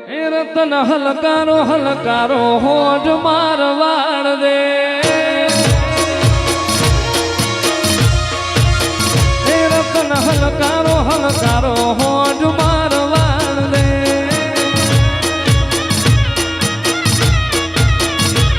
એ રતન હલકારો હલકારો હોજ મારવાડ દે એ રતન હલકારો હલકારો હોજ મારવાડ દે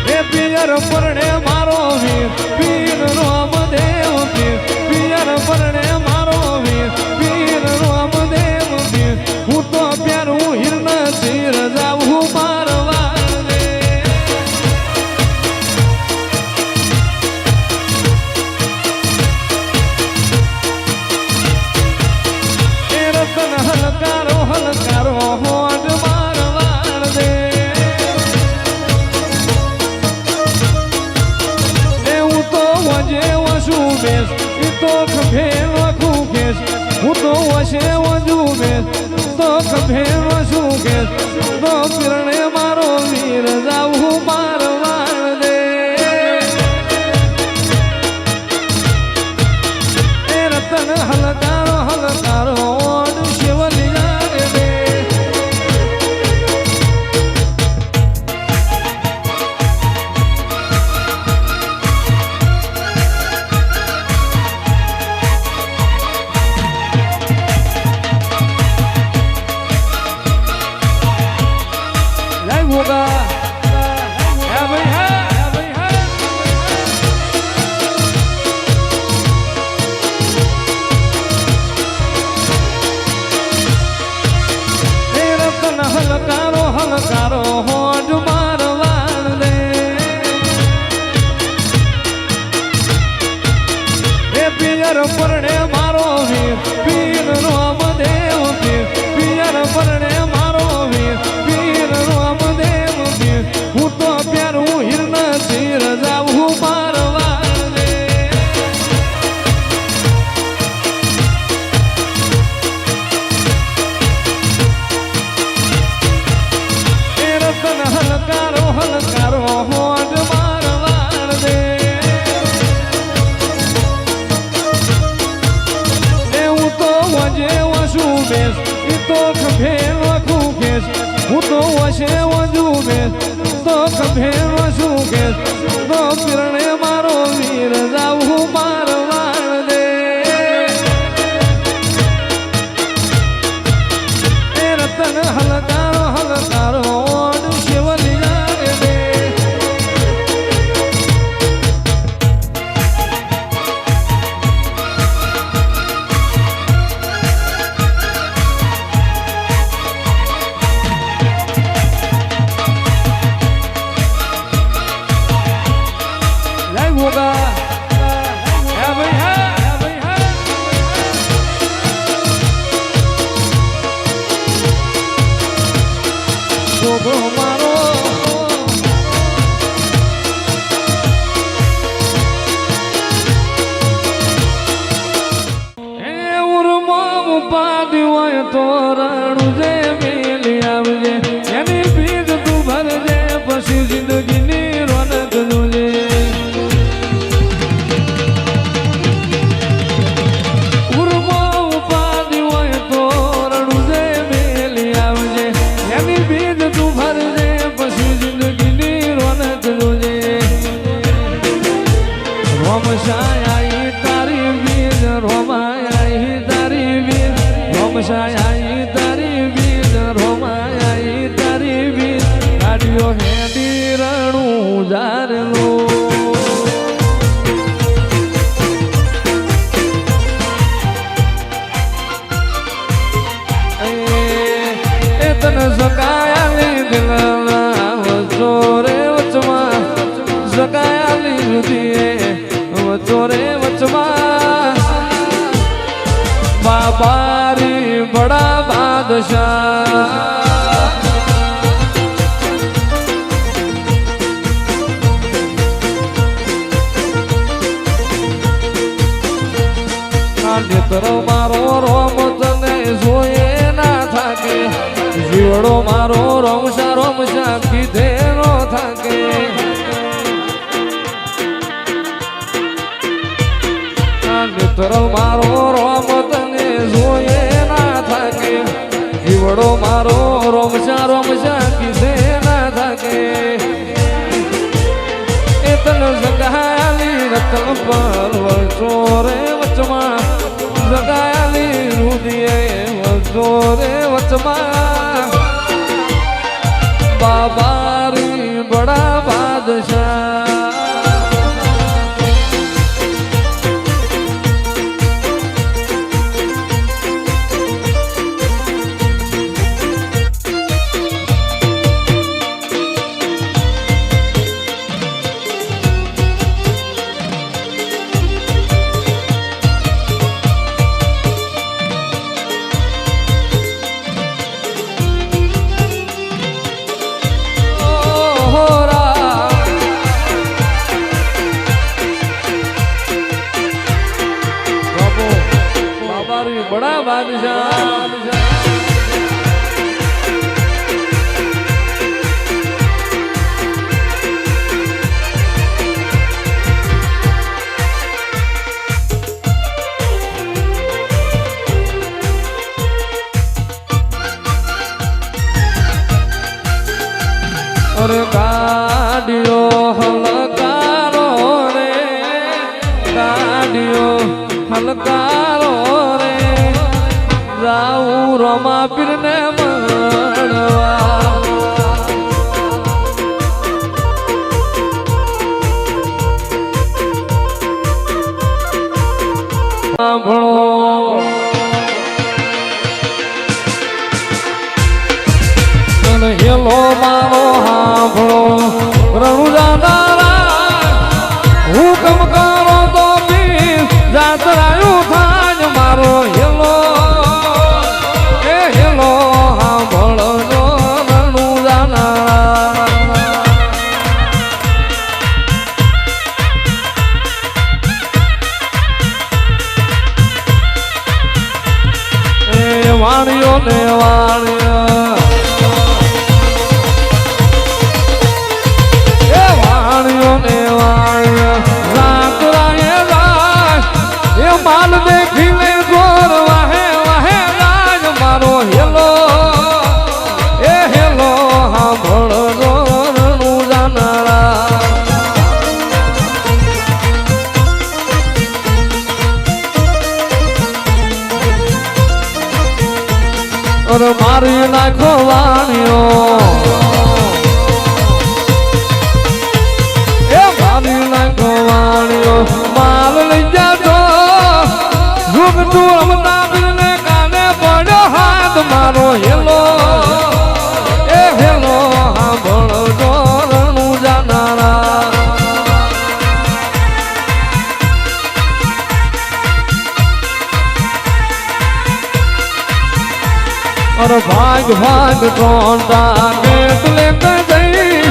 એ પિયર પરણે મારો વીર પીર રામદેવ પીર પિયર પરણે મારો વીર પીર રામદેવ પીર હું તો પ્યારું હિરણ તીર જાવું મારવા દે એ રતન હલકારો હલકારો હોજ મારવા દે એ હું તો વજે વસું બેસ એ તો ખભે લખું કેસ હું તો વસે વજુ બેસ તો ખભે વસું કેસ તો પીરણે મારો વીર જાવું મારવા દે એ રતન હલકારો હલકારો ઓડ શિવલિયા દે હલકારો હલકારો હોજ મારવાડ દે એ પિયર પરણે મારો વીર પીર રામદેવ પીર પિયર પરણે મારો વીર પીર રામદેવ પીર હું તો પ્યારું હિરણ તીર જાવું મારવા દે હલકારો હલકારો હોજ મારવાડ દે એ હું તો વજે વસું બેસ એ તો ખભે લખું કેસ હું તો વસે વજુ બેસ તો ખભે વસું કેસ તો પીરણે મારો વીર જાવું મારવાડ દે એ રતન હલકારો હલકારો તોરણું જે મેલી આવજે એની ભીડ તું ભરજે પછી જિંદગીની રોનક જોજે ઉર્મો ઉપાધિ હોય તોરણું જે મેલી આવજે એની ભીડ તું ભરજે પછી જિંદગીની રોનક જોજે રોમશાઈ તારી ભીડ રોમાઈ તારી ભીડ રોમશાઈ તારી ભીડ રોમાઈ તારી ભીડ ગાડીઓ હેડી રણું જારલો એ તને સકાયાલી દિલના વચો રે વચમાં સકાયાલી રુધિએ વચો રે વચમાં બાબારી બડા બાદશાહ નેત્ર મારો રોમ તને જોયે ના થાકે જીવડો મારો રોમશા કીધે નો થાકે નેત્ર મારો રોમ તને જોયે ના થાકે જીવડો મારો રોમ શા કિસે ના થાકે એ તન જગાલી રતન પર વળતો રે વચમાં જગાલી રુદિયે વળતો રે વચમાં બાબારી બડા બાદશાહ बड़ा बादशाह और गाड़ियो हलकारो रे गाड़ियो हलकारो रे जाऊ रमा पीर ने मड़वा हेलो मारो हांभळो रणुजा नारायण हुकम करो तो पीर जातरायु थाज मारो हेलो ए हेलो हांभळो रणुजा नारायण ए वाणियो ने वाणियो माल देखी ले जोर वाहे वाहे राज मारो हेलो ए हेलो हाँ भोड़ रणु जानारा और मारी नाखो वाणियो ए मारी नाखो वाणियो माल लई जा तू रमता ने काने पड़ो हाथ मारो हेलो ए हेलो हाँ बड़ो जो रणु जानारा और भाग भाग टोंटा गेट लेकर गई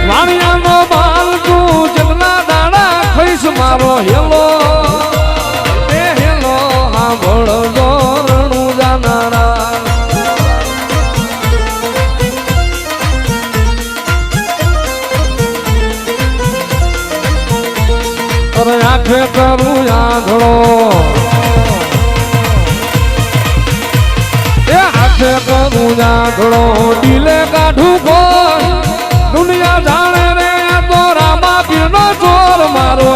वाणिया नो बाल तू जगना दाड़ा खैस मारो हेलो भोड़ जो रणु जानारा और आंखें करूं आंधड़ो ये आंखें करूं आंधड़ो डीले काढू को दुनिया जाने रे तो रामा पीर नो जोर मारो